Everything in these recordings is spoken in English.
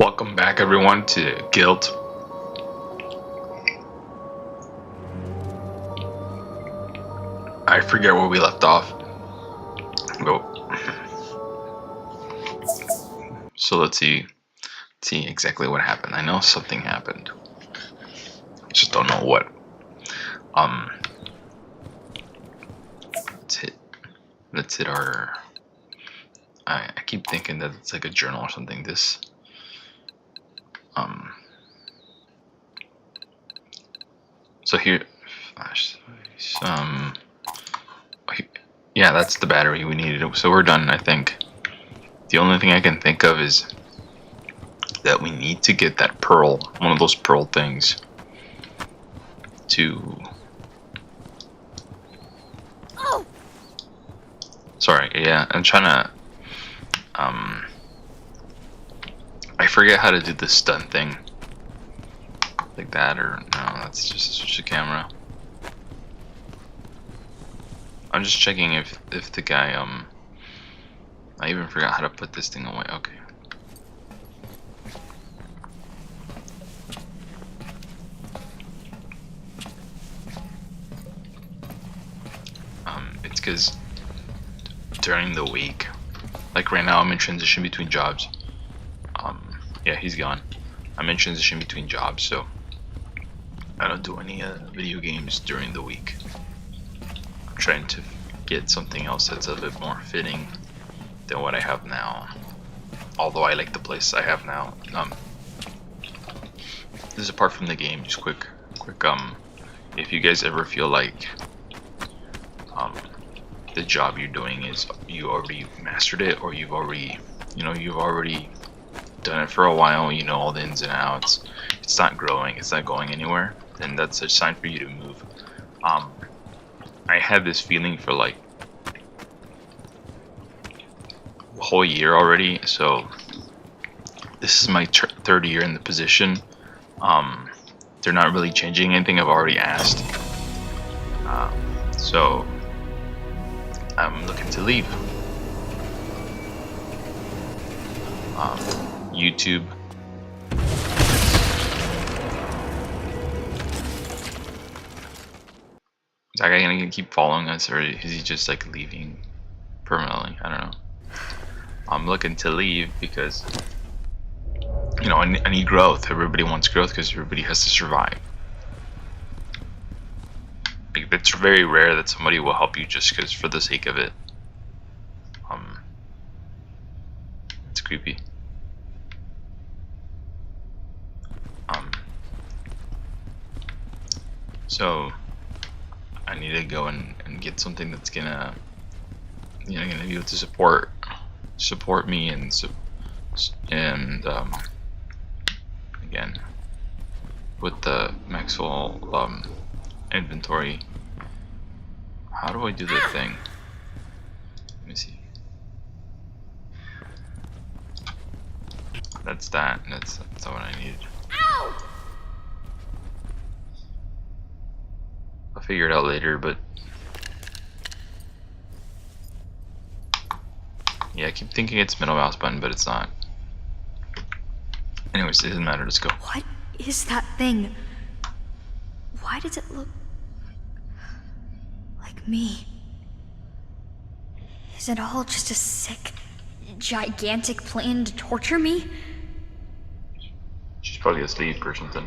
Welcome back everyone to Gylt. I forget where we left off. Go. So let's see exactly what happened. I know something happened. Just don't know what. Let's hit our I keep thinking that it's like a journal or something. So here, yeah, that's the battery we needed. So we're done, I think. The only thing I can think of is that we need to get that pearl, one of those pearl things, to... Oh. Sorry, yeah, I'm trying to... I forget how to do the stun thing. Like that, or no, that's just switch the camera. I'm just checking if the guy, I even forgot how to put this thing away. Okay. It's because during the week, like right now I'm in transition between jobs. Yeah, he's gone. I'm in transition between jobs, so I don't do any video games during the week. I'm trying to get something else that's a bit more fitting than what I have now. Although I like the place I have now. This is apart from the game, just quick, if you guys ever feel like the job you're doing is you already mastered it, or you've already done it for a while, you know all the ins and outs, it's not growing, it's not going anywhere, then that's a sign for you to move. I had this feeling for like a whole year already, so this is my third year in the position. They're not really changing anything I've already asked, so I'm looking to leave. YouTube. Is that guy gonna keep following us, or is he just like leaving permanently? I don't know. I'm looking to leave because, you know, I need growth. Everybody wants growth because everybody has to survive. Like, it's very rare that somebody will help you just because for the sake of it. It's creepy. So I need to go and get something that's gonna be able to support me and again with the Maxwell inventory. How do I do the thing? Let me see. That's that. That's not what I needed. Ow! I'll figure it out later, but yeah, I keep thinking it's middle mouse button, but it's not. Anyways, it doesn't matter. Let's go. What is that thing? Why does it look like me? Is it all just a sick, gigantic plan to torture me? She's probably asleep or something.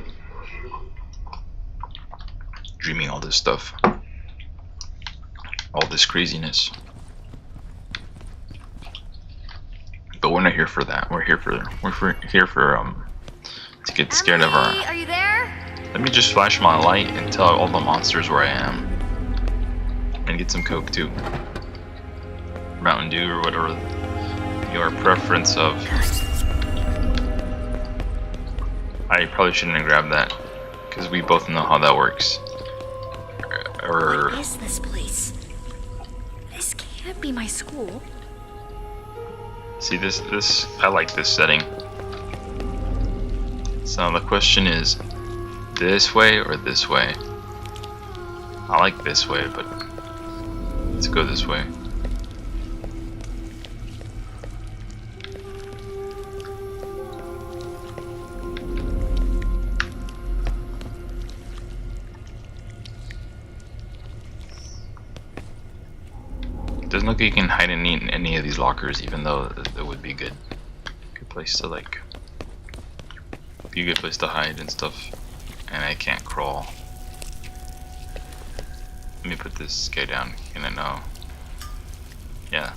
Dreaming all this stuff. All this craziness. But we're not here for that. We're here for to get scared of our... Are you there? Let me just flash my light and tell all the monsters where I am. And get some Coke too. Mountain Dew or whatever your preference of. I probably shouldn't have grabbed that, because we both know how that works. What is this place? This can't be my school. See, this I like this setting. So the question is, this way or this way? I like this way, but let's go this way. Doesn't look like you can hide in any of these lockers, even though it would be a good place to like, be a good place to hide and stuff. And I can't crawl. Let me put this guy down. Can I know? Yeah.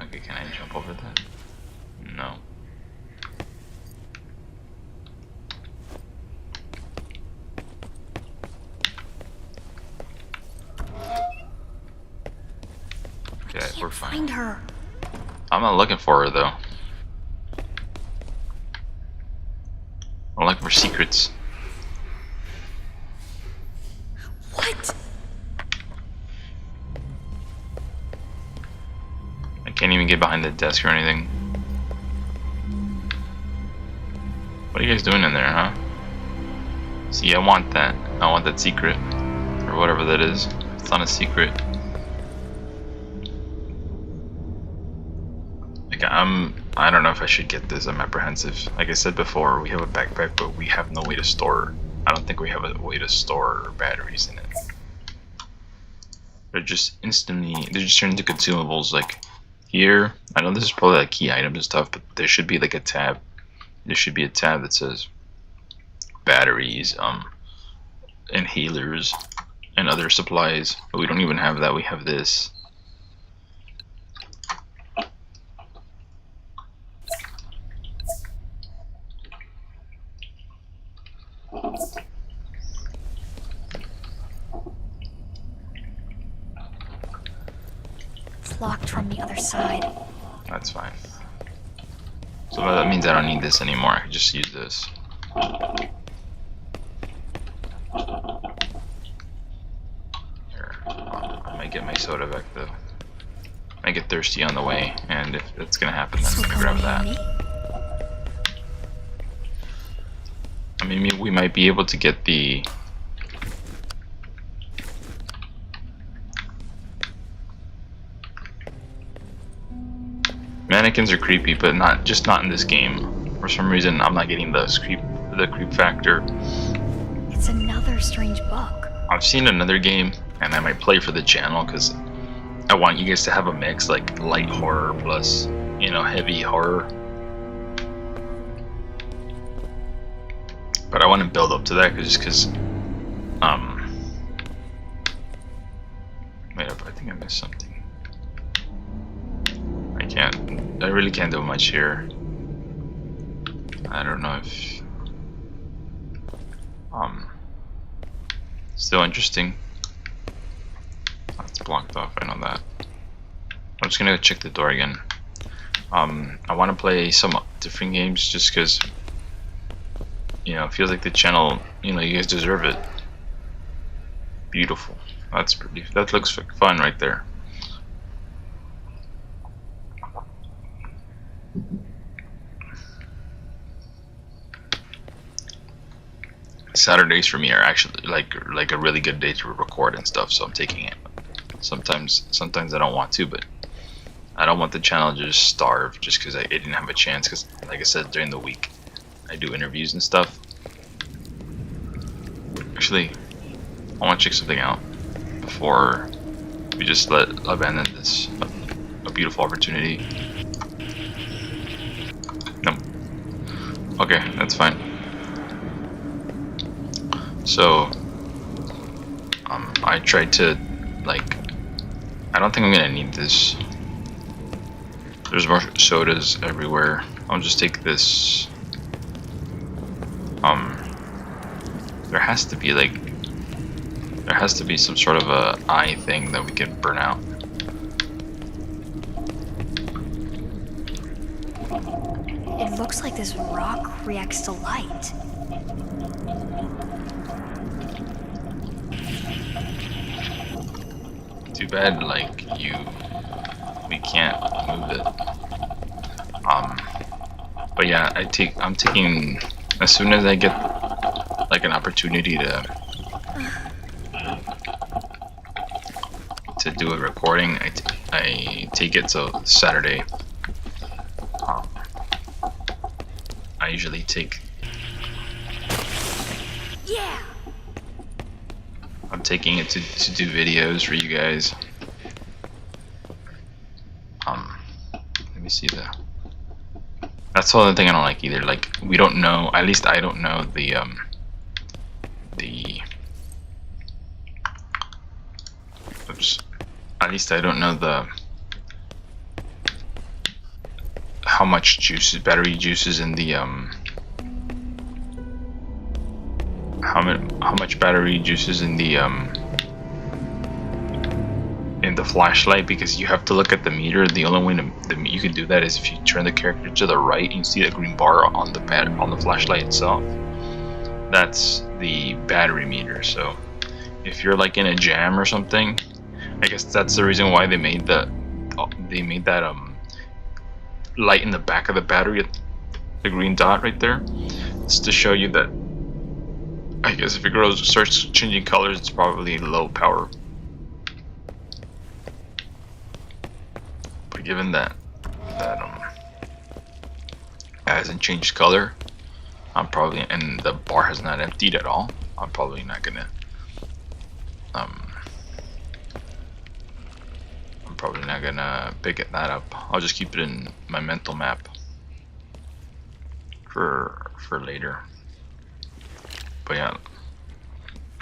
Okay, can I jump over that? No. Okay, we're fine. Find her. I'm not looking for her though. I'm looking for secrets. What? I can't even get behind the desk or anything. What are you guys doing in there, huh? See, I want that. I want that secret. Or whatever that is. It's not a secret. Like, I don't know if I should get this. I'm apprehensive. Like I said before, we have a backpack, but we have no way to store. I don't think we have a way to store batteries in it. They're just turned into consumables. Like here, I know this is probably like key items and stuff, but there should be like a tab. There should be a tab that says batteries, inhalers, and other supplies. But we don't even have that. We have this. It's locked from the other side. That's fine. So that means I don't need this anymore. I can just use this. Here, I might get my soda back though. I get thirsty on the way, and if it's gonna happen, then I'm gonna grab that. I mean, we might be able to get the. Mannequins are creepy, but not in this game. For some reason, I'm not getting the creep factor. It's another strange book. I've seen another game, and I might play for the channel because I want you guys to have a mix, like light horror plus, you know, heavy horror. But I want to build up to that just because, wait up, I think I missed something. I really can't do much here. I don't know if, still interesting. It's blocked off, I know that. I'm just gonna check the door again. I want to play some different games just because, you know, it feels like the channel, you know, you guys deserve it. Beautiful. That looks fun right there. Saturdays for me are actually like a really good day to record and stuff, so I'm taking it. Sometimes I don't want to, but I don't want the channel to just starve just because I didn't have a chance. Because, like I said, during the week I do interviews and stuff. Actually, I want to check something out before we just abandon this a beautiful opportunity. Nope. Okay, that's fine. So, I tried to, like, I don't think I'm gonna need this. There's more sodas everywhere. I'll just take this. There has to be some sort of a eye thing that we can burn out. It looks like this rock reacts to light. Too bad, like, we can't move it. But yeah, I'm taking, as soon as I get, like, an opportunity to do a recording, I take it. So Saturday, I usually take. Yeah. I'm taking it to do videos for you guys. Let me see the. That's the other thing I don't like either. Like, we don't know. At least I don't know the Oops. At least I don't know the how much battery juice is in the how much battery juice is in the flashlight, because you have to look at the meter. The only way you can do that is if you turn the character to the right and you see that green bar on the flashlight itself. That's the battery meter. So if you're like in a jam or something, I guess that's the reason why they made that light in the back of the battery, the green dot right there. It's to show you that, I guess, if it starts changing colors, it's probably low power. But given that it hasn't changed color, and the bar has not emptied at all, I'm probably not gonna pick that up. I'll just keep it in my mental map for later. But yeah,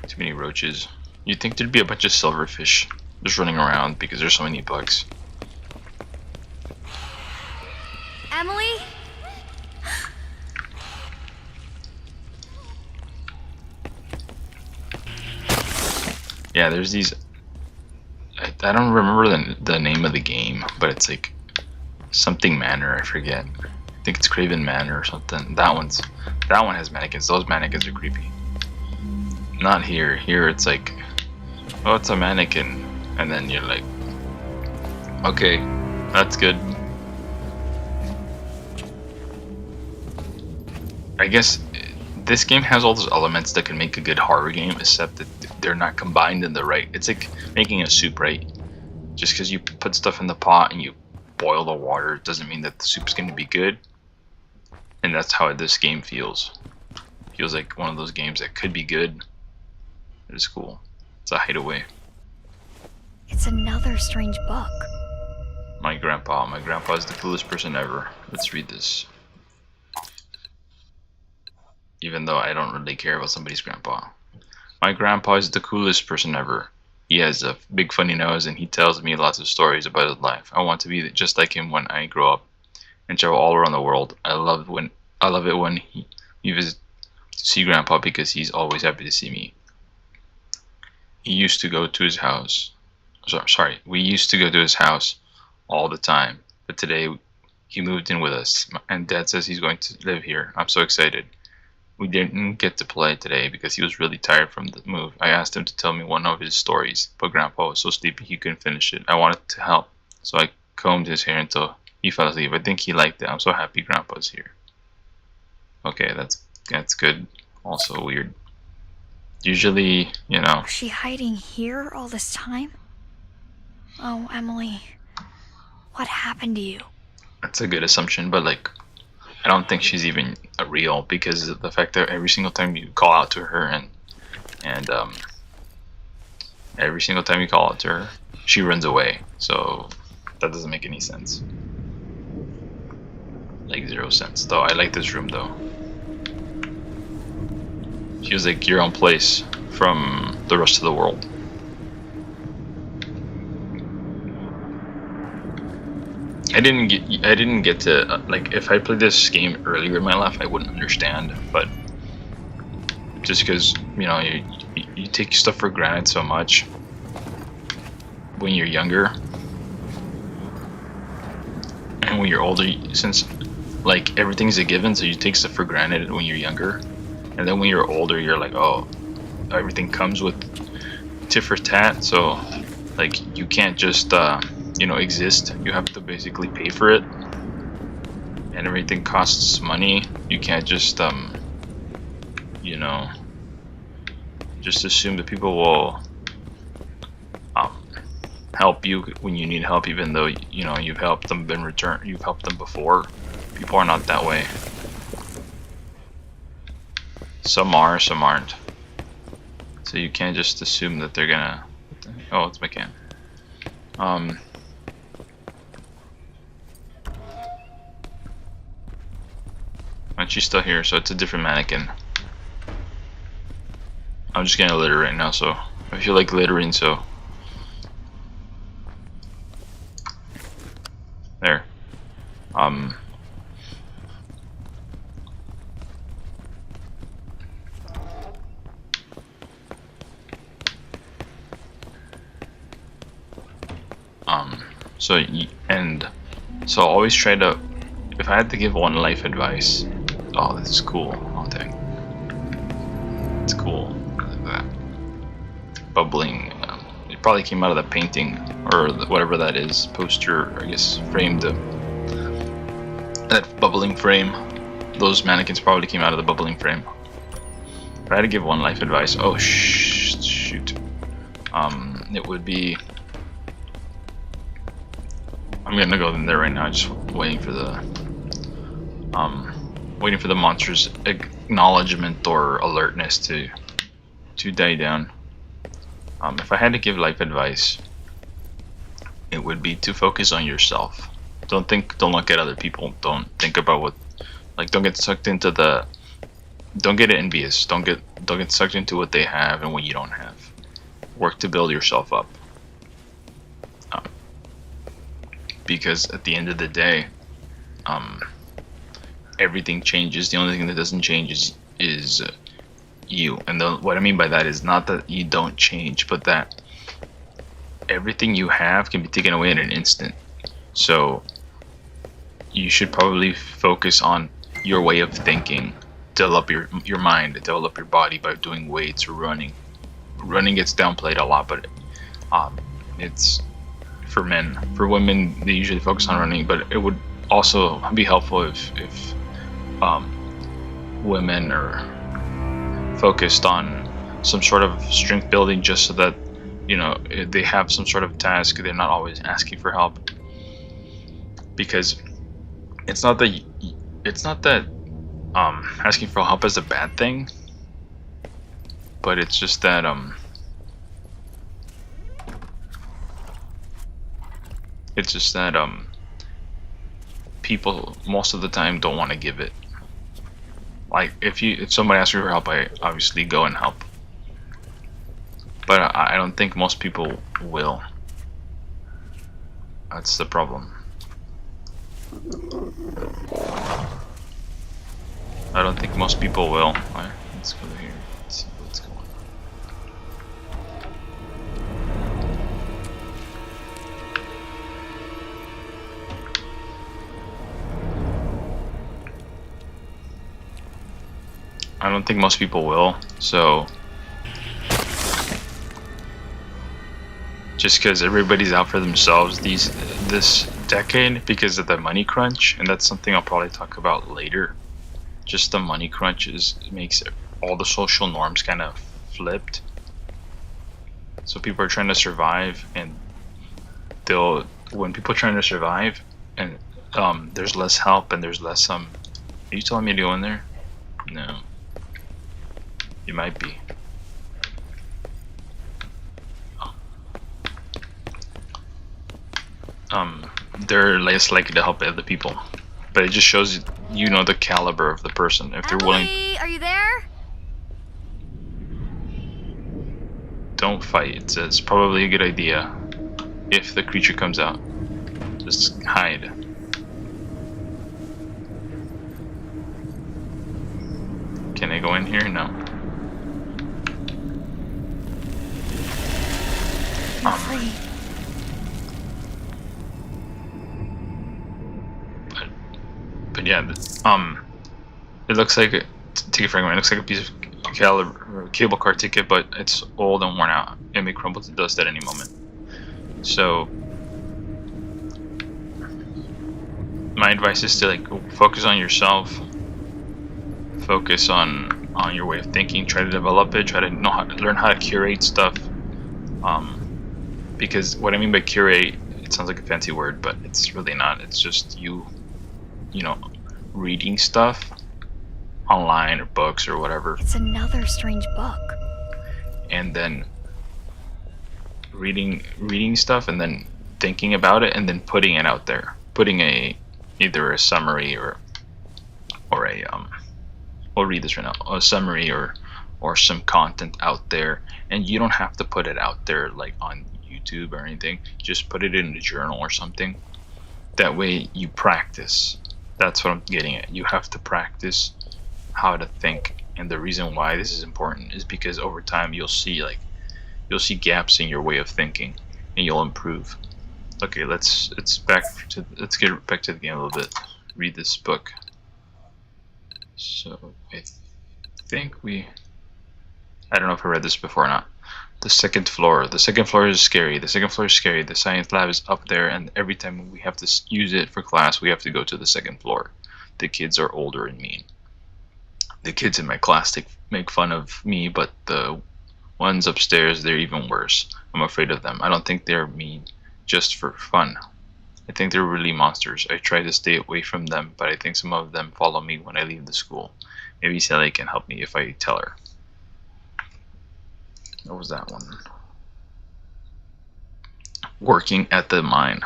too many roaches. You'd think there'd be a bunch of silverfish just running around because there's so many bugs. Emily? Yeah, there's these. I don't remember the name of the game, but it's like something Manor. I forget. I think it's Craven Manor or something. That one has mannequins. Those mannequins are creepy. Not here. Here it's like, oh, it's a mannequin, and then you're like, okay, that's good. I guess this game has all those elements that can make a good horror game, except that they're not combined in the right. It's like making a soup, right? Just because you put stuff in the pot and you boil the water doesn't mean that the soup's going to be good. And that's how this game feels. Feels like one of those games that could be good. It's cool. It's a hideaway. It's another strange book. My grandpa is the coolest person ever. Let's read this. Even though I don't really care about somebody's grandpa. My grandpa is the coolest person ever. He has a big funny nose and he tells me lots of stories about his life. I want to be just like him when I grow up and travel all around the world. I love it when you visit to see grandpa because he's always happy to see me. He used to go to his house. We used to go to his house all the time, but today he moved in with us and Dad says he's going to live here. I'm so excited. We didn't get to play today because he was really tired from the move. I asked him to tell me one of his stories, but Grandpa was so sleepy he couldn't finish it. I wanted to help, so I combed his hair until he fell asleep. I think he liked it. I'm so happy Grandpa's here. Okay, that's good. Also weird. Usually, you know. Was she hiding here all this time? Oh, Emily. What happened to you? That's a good assumption, but like, I don't think she's even real because of the fact that every single time you call out to her and every single time you call out to her, she runs away. So that doesn't make any sense. Like 0 sense. Though I like this room though. Feels like your own place from the rest of the world. I didn't get to like, if I played this game earlier in my life, I wouldn't understand. But just because, you know, you take stuff for granted so much when you're younger, and when you're older, since like everything's a given, so you take stuff for granted when you're younger, and then when you're older, you're like, oh, everything comes with tit for tat. So like you can't just you know, exist. You have to basically pay for it, and everything costs money. You can't just you know, just assume that people will help you when you need help, even though, you know, you've helped them in return. You've helped them before. People are not that way. Some are, some aren't. So you can't just assume that they're gonna. Oh, it's McCann. And she's still here, so it's a different mannequin. I'm just gonna litter right now, so I feel like littering, so there. So always try to, if I had to give one life advice, oh, this is cool. Oh, dang. It's cool. Look at that. Bubbling. It probably came out of the painting, or whatever that is, poster, I guess, framed. That bubbling frame. Those mannequins probably came out of the bubbling frame. If I had to give one life advice, oh, shoot. It would be, I'm gonna go in there right now, just waiting for the monster's acknowledgement or alertness to die down. If I had to give life advice, it would be to focus on yourself. Don't look at other people. Don't think about what, like, don't get sucked into don't get envious. Don't get sucked into what they have and what you don't have. Work to build yourself up. Because at the end of the day, everything changes. The only thing that doesn't change is you. And what I mean by that is not that you don't change, but that everything you have can be taken away in an instant. So you should probably focus on your way of thinking, develop your mind, develop your body by doing weights or running. Running gets downplayed a lot, but it's for men. For women, they usually focus on running, but it would also be helpful if women are focused on some sort of strength building, just so that, you know, they have some sort of task. They're not always asking for help, because it's not that asking for help is a bad thing, but it's just that people most of the time don't want to give it. Like, if somebody asks you for help, I obviously go and help, but I don't think most people will. That's the problem. I don't think most people will. Alright, let's go here. Let's see what's going on. I don't think most people will, so just because everybody's out for themselves this decade because of the money crunch, and that's something I'll probably talk about later. Just the money crunch makes all the social norms kind of flipped. So people are trying to survive, and when people are trying to survive, and there's less help and there's less Are you telling me to go in there? No. You might be. They're less likely to help other people, but it just shows you know the caliber of the person. If they're willing. Are you there? Don't fight. It's probably a good idea if the creature comes out. Just hide. Can I go in here? No. I'm free. But yeah, it looks like ticket fragment. It looks like a piece of cable car ticket, but it's old and worn out. It may crumble to dust at any moment. So my advice is to, like, focus on yourself, focus on your way of thinking, try to develop it, try to learn how to curate stuff. Because what I mean by curate, it sounds like a fancy word, but it's really not. It's just you know, reading stuff online or books or whatever. It's another strange book. and then reading stuff and then thinking about it and then putting it out there, putting either a summary or a I'll read this right now, a summary or some content out there. And you don't have to put it out there like on YouTube or anything, just put it in a journal or something. That way you practice. That's what I'm getting at. You have to practice how to think, and the reason why this is important is because over time you'll see gaps in your way of thinking and you'll improve. Okay, let's get back to the game a little bit. Read this book. So I think I don't know if I read this before or not. The second floor. The second floor is scary. The second floor is scary. The science lab is up there, and every time we have to use it for class, we have to go to the second floor. The kids are older and mean. The kids in my class make fun of me, but the ones upstairs, they're even worse. I'm afraid of them. I don't think they're mean just for fun. I think they're really monsters. I try to stay away from them, but I think some of them follow me when I leave the school. Maybe Sally can help me if I tell her. What was that one? Working at the mine.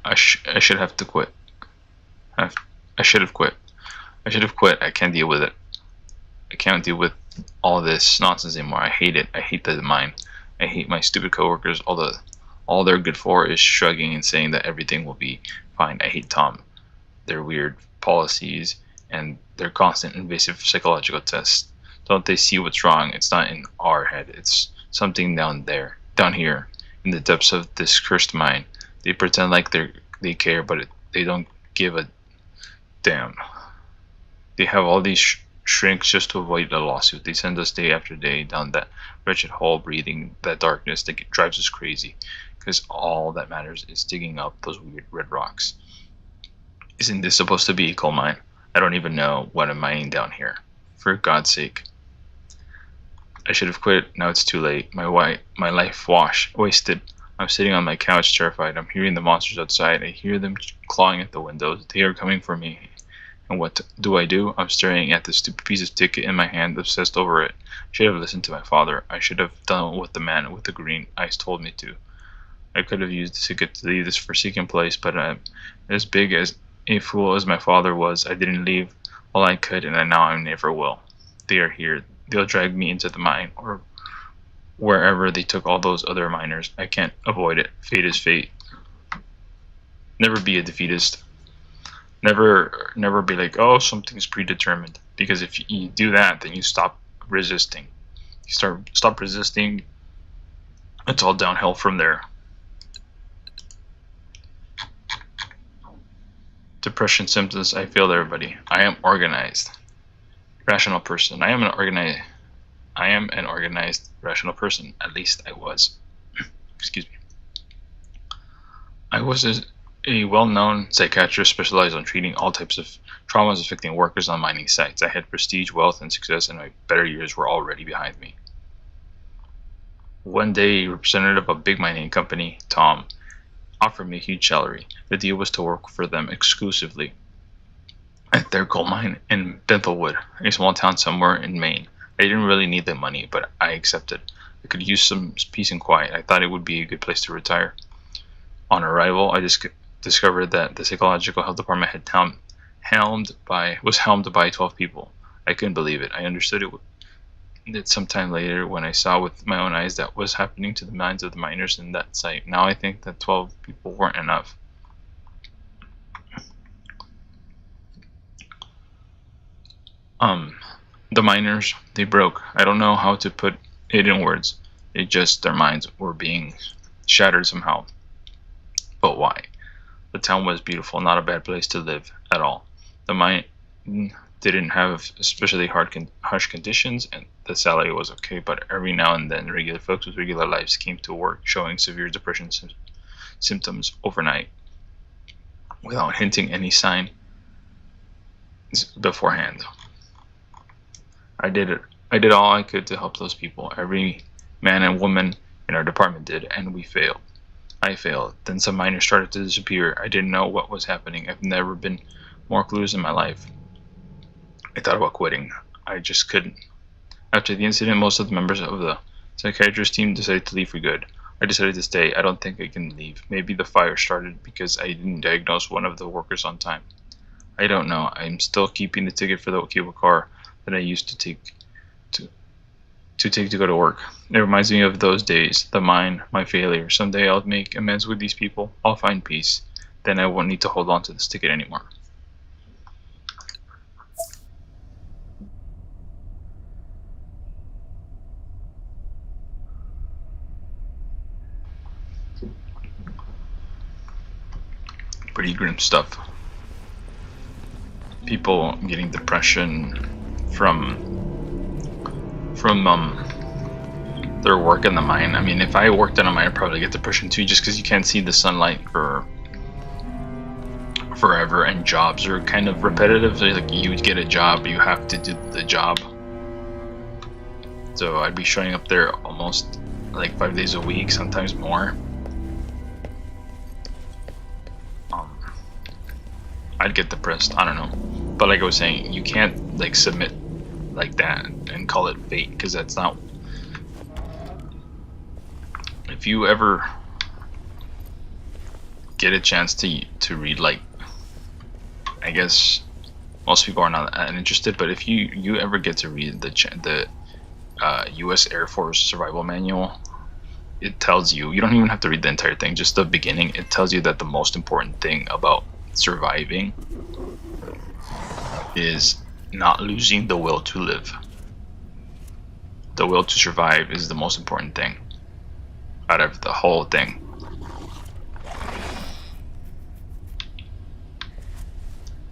I should have to quit. I should have quit. I should have quit. I can't deal with it. I can't deal with all this nonsense anymore. I hate it. I hate the mine. I hate my stupid coworkers. All they're good for is shrugging and saying that everything will be fine. I hate Tom. Their weird policies and their constant invasive psychological tests. Don't they see what's wrong? It's not in our head. It's something down here, in the depths of this cursed mine. They pretend like they care, but they don't give a damn. They have all these shrinks just to avoid a lawsuit. They send us day after day down that wretched hole, breathing that darkness that drives us crazy, because all that matters is digging up those weird red rocks. Isn't this supposed to be a coal mine? I don't even know what I'm mining down here. For God's sake. I should have quit. Now it's too late. My life wasted. I'm sitting on my couch, terrified. I'm hearing the monsters outside. I hear them clawing at the windows. They are coming for me. And what do? I'm staring at this stupid piece of ticket in my hand, obsessed over it. I should have listened to my father. I should have done what the man with the green eyes told me to. I could have used the ticket to leave this forsaken place, but I'm as big as a fool as my father was. I didn't leave all I could, and now I never will. They are here. They'll drag me into the mine, or wherever they took all those other miners. I can't avoid it. Fate is fate. Never be a defeatist. Never be like, oh, something's predetermined. Because if you do that, then you stop resisting. Stop resisting. It's all downhill from there. Depression symptoms. I failed everybody. I am organized. Rational person. I am an organized, rational person. At least I was. Excuse me. I was a well-known psychiatrist specialized on treating all types of traumas affecting workers on mining sites. I had prestige, wealth, and success, and my better years were already behind me. One day, a representative of a big mining company, Tom, offered me a huge salary. The deal was to work for them exclusively at their gold mine in Bentlewood, a small town somewhere in Maine. I didn't really need the money, but I accepted. I could use some peace and quiet. I thought it would be a good place to retire. On arrival, I just discovered that the psychological health department was helmed by 12 people. I couldn't believe it. I understood it sometime later when I saw with my own eyes that was happening to the minds of the miners in that site. Now I think that 12 people weren't enough. The miners, they broke. I don't know how to put it in words. Their minds were being shattered somehow. But why? The town was beautiful, not a bad place to live at all. The mine didn't have especially harsh conditions, and the salary was okay, but every now and then regular folks with regular lives came to work showing severe depression symptoms overnight without hinting any sign beforehand. I did all I could to help those people. Every man and woman in our department did, and we failed. I failed. Then some miners started to disappear. I didn't know what was happening. I've never been more clueless in my life. I thought about quitting. I just couldn't. After the incident, most of the members of the Psychiatrist team decided to leave for good. I decided to stay. I don't think I can leave. Maybe the fire started because I didn't diagnose one of the workers on time. I don't know. I'm still keeping the ticket for the cable car that I used to take to go to work. It reminds me of those days, the mine, my failure. Someday I'll make amends with these people. I'll find peace. Then I won't need to hold on to this ticket anymore. Pretty grim stuff. People getting depression from their work in the mine. I mean, if I worked in a mine, I'd probably get depression too, just because you can't see the sunlight for forever, and jobs are kind of repetitive. Like, you would get a job, you have to do the job. So I'd be showing up there almost like 5 days a week, sometimes more. I'd get depressed. I don't know, but like I was saying, you can't like submit like that and call it fate, because that's not. If you ever get a chance to read, like, I guess most people are not interested, but if you ever get to read the U.S. Air Force Survival Manual, it tells you, you don't even have to read the entire thing, just the beginning. It tells you that the most important thing about surviving is not losing the will to live. The will to survive is the most important thing out of the whole thing.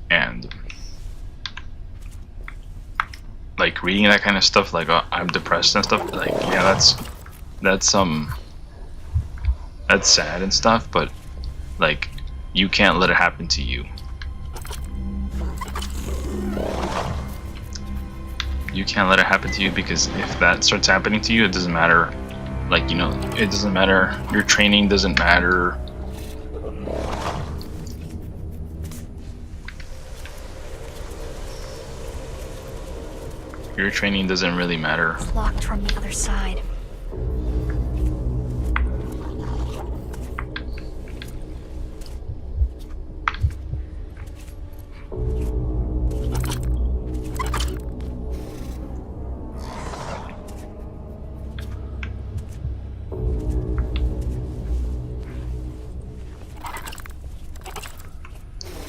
And like reading that kind of stuff, like I'm depressed and stuff, like, yeah, that's sad and stuff, but like, you can't let it happen to you. You can't let it happen to you, because if that starts happening to you, it doesn't matter. Like, you know, it doesn't matter. Your training doesn't matter. Your training doesn't really matter. It's locked from the other side.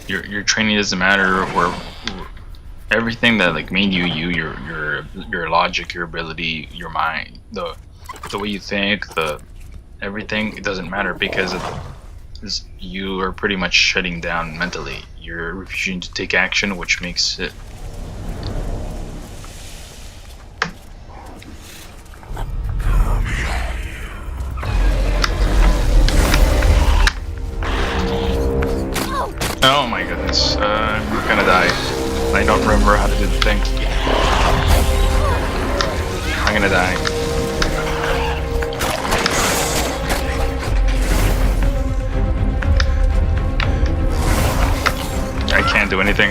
Your training doesn't matter. Where everything that like made you, your logic, your ability, your mind, the way you think, everything, it doesn't matter, because you are pretty much shutting down mentally. You're refusing to take action, which makes it oh my goodness, I'm gonna die. I don't remember how to do the thing. I'm gonna die. I can't do anything.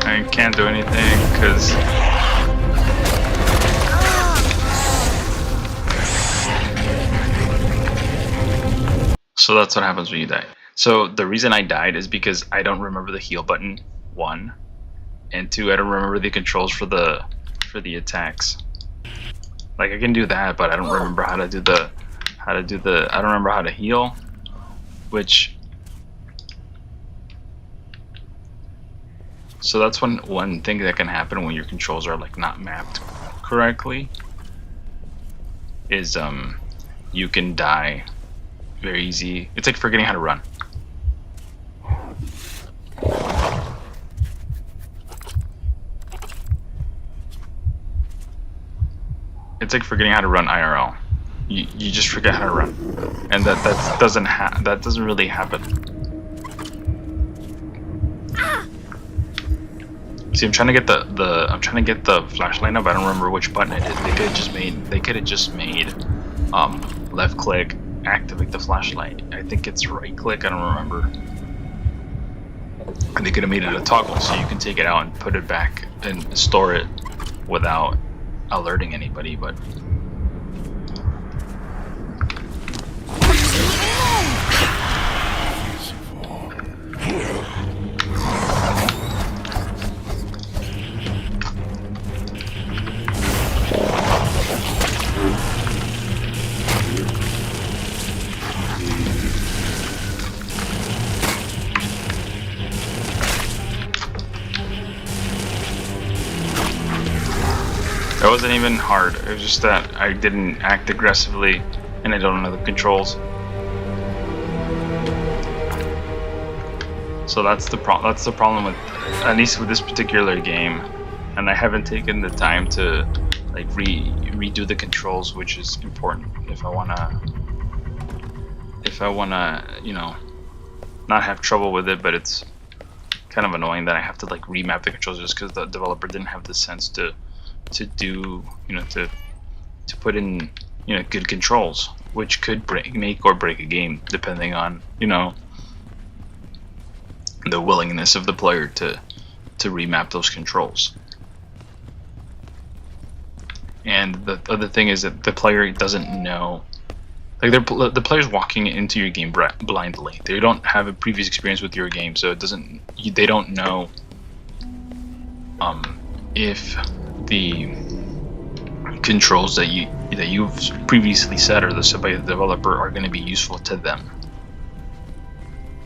I can't do anything, because so that's what happens when you die. So the reason I died is because I don't remember the heal button, 1, and 2, I don't remember the controls for the attacks. Like, I can do that, but I don't remember how to do the I don't remember how to heal, which, so that's one thing that can happen when your controls are like not mapped correctly, is you can die very easy. It's like forgetting how to run. It's like forgetting how to run IRL. You just forget how to run, and that doesn't really happen. See, I'm trying to get the flashlight up. I don't remember which button it is. They could have just made left click, activate the flashlight. I think it's right click. I don't remember. And they could have made it a toggle, so you can take it out and put it back and store it without alerting anybody. But wasn't even hard. It was just that I didn't act aggressively, and I don't know the controls. So that's the problem with, at least with this particular game, and I haven't taken the time to like redo the controls, which is important if I wanna you know, not have trouble with it. But it's kind of annoying that I have to like remap the controls just because the developer didn't have the sense to do, you know, to put in, you know, good controls, which could make or break a game depending on, you know, the willingness of the player to remap those controls. And the other thing is that the player doesn't know, like the player's walking into your game blindly. They don't have a previous experience with your game, so they don't know if the controls that you've previously set or set by the developer are going to be useful to them.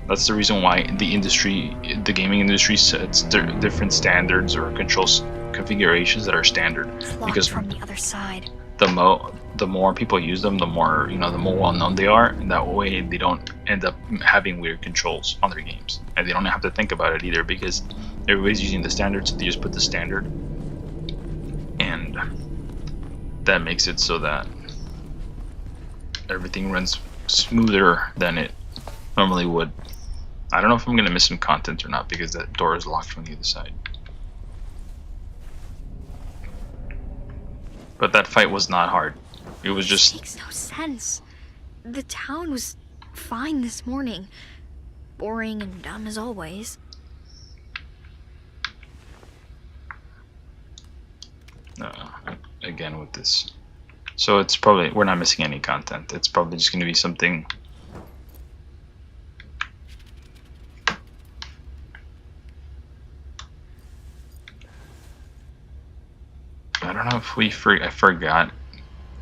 That's the reason why the gaming industry sets different standards or controls configurations that are standard. Because from the other side. The more people use them, the more, you know, the more well known they are, and that way they don't end up having weird controls on their games, and they don't have to think about it either because everybody's using the standard, so they just put the standard, and that makes it so that everything runs smoother than it normally would. I don't know if I'm gonna miss some content or not because that door is locked from the other side. But that fight was not hard. It was just... It makes no sense. The town was fine this morning. Boring and dumb as always. Again with this. So it's probably... We're not missing any content. It's probably just gonna be something... I don't know if I forgot.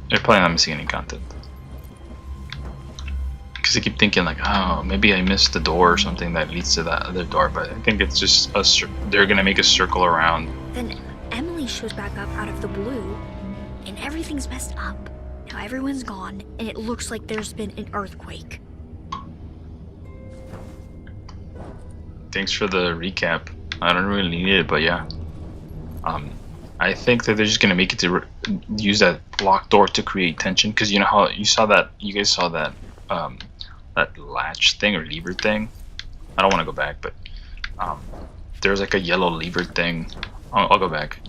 They're probably not missing any content. Because I keep thinking like, oh, maybe I missed the door or something that leads to that other door. But I think it's just they're gonna make a circle around. Then Emily shows back up out of the blue, and everything's messed up. Now everyone's gone, and it looks like there's been an earthquake. Thanks for the recap. I don't really need it, but yeah. I think that they're just gonna make it to use that locked door to create tension, because you know how you guys saw that that latch thing or lever thing. I don't want to go back, but there's like a yellow lever thing. I'll go back.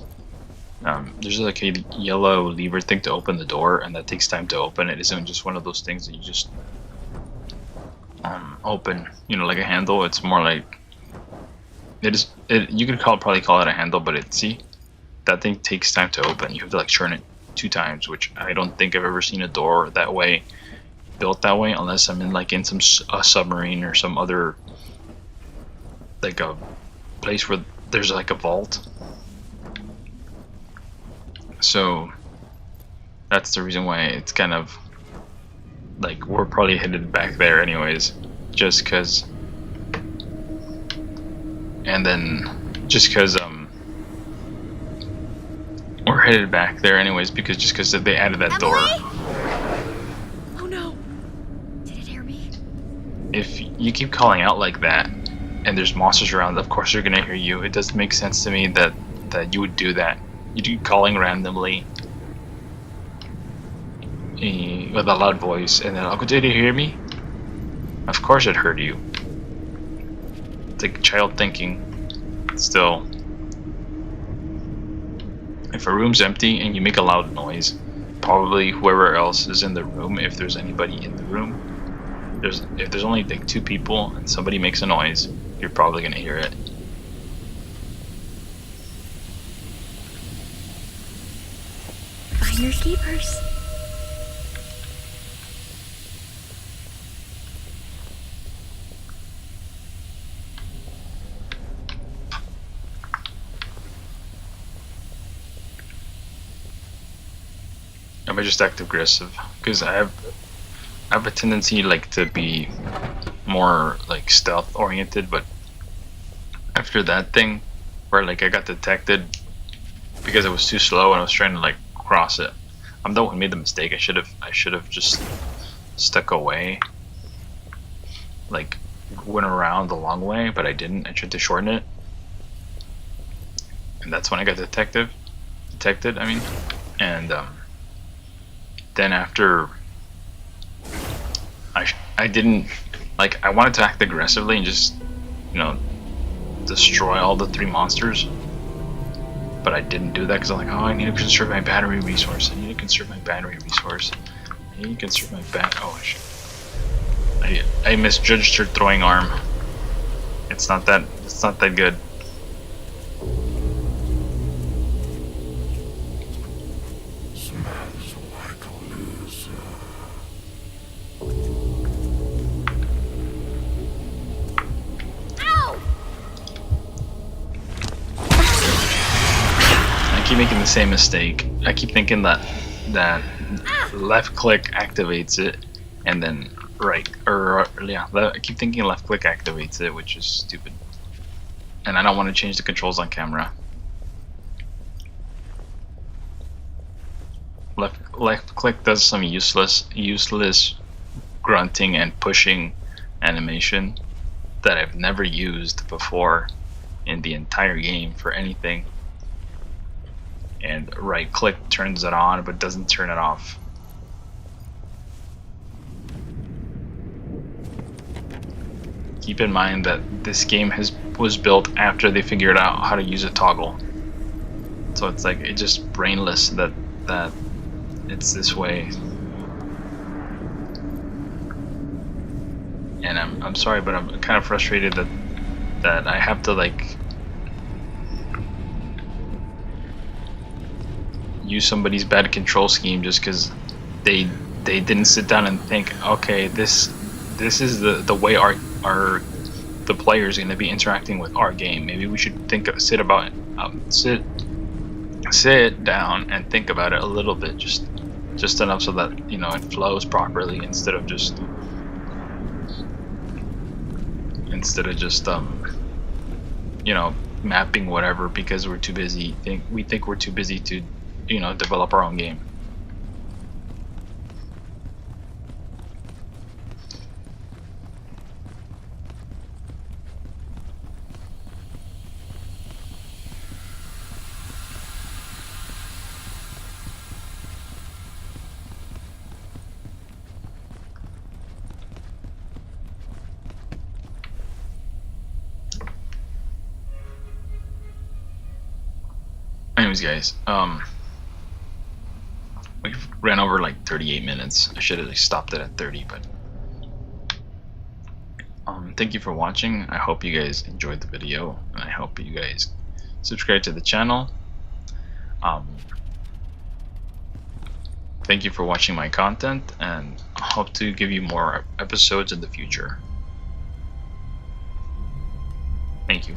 There's like a yellow lever thing to open the door, and that takes time to open. It isn't just one of those things that you just open, you know, like a handle. It's more like you could probably call it a handle, but that thing takes time to open. You have to like turn it 2 times, which I don't think I've ever seen a door that way, built that way, unless I'm in some submarine or some other like a place where there's like a vault. So that's the reason why it's kind of like we're probably headed back there anyways, just because. And then just because we're headed back there anyways because they added that door. Oh no! Did it hear me? If you keep calling out like that and there's monsters around, of course they're gonna hear you. It doesn't make sense to me that you would do that. You do calling randomly with a loud voice and then, oh, did it hear me? Of course it heard you. It's like child thinking. Still, if a room's empty and you make a loud noise, probably whoever else is in the room, if there's anybody in the room, if there's only like 2 people and somebody makes a noise, you're probably gonna hear it. Finders keepers. I might just act aggressive because I have a tendency like to be more like stealth oriented, but after that thing where like I got detected because it was too slow and I was trying to like cross it. I'm the one who made the mistake. I should have just stuck away, like went around the long way, but I didn't. I tried to shorten it, and that's when I got detected. I mean, and then after I didn't, like, I wanted to act aggressively and just, you know, destroy all the 3 monsters. But I didn't do that because I'm like, oh, I need to conserve my battery resource. I need to conserve my battery resource. I need to conserve my oh shit. I misjudged her throwing arm. It's not that good. Smells like a loser. I keep making the same mistake. I keep thinking that left click activates it, and then right, I keep thinking left click activates it, which is stupid. And I don't want to change the controls on camera. Left click does some useless grunting and pushing animation that I've never used before in the entire game for anything. And right click turns it on but doesn't turn it off. Keep in mind that this game was built after they figured out how to use a toggle. So it's like, it's just brainless that it's this way. And I'm sorry, but I'm kind of frustrated that I have to like use somebody's bad control scheme just because they didn't sit down and think, okay, this is the way the players are going to be interacting with our game. Maybe we should sit down and think about it a little bit, just enough so that, you know, it flows properly instead of just you know, mapping whatever because we're too busy. We think we're too busy to, you know, develop our own game. Anyways, guys, we've ran over like 38 minutes. I should have stopped it at 30, but thank you for watching. I hope you guys enjoyed the video, and I hope you guys subscribe to the channel. Thank you for watching my content, and I hope to give you more episodes in the future. Thank you.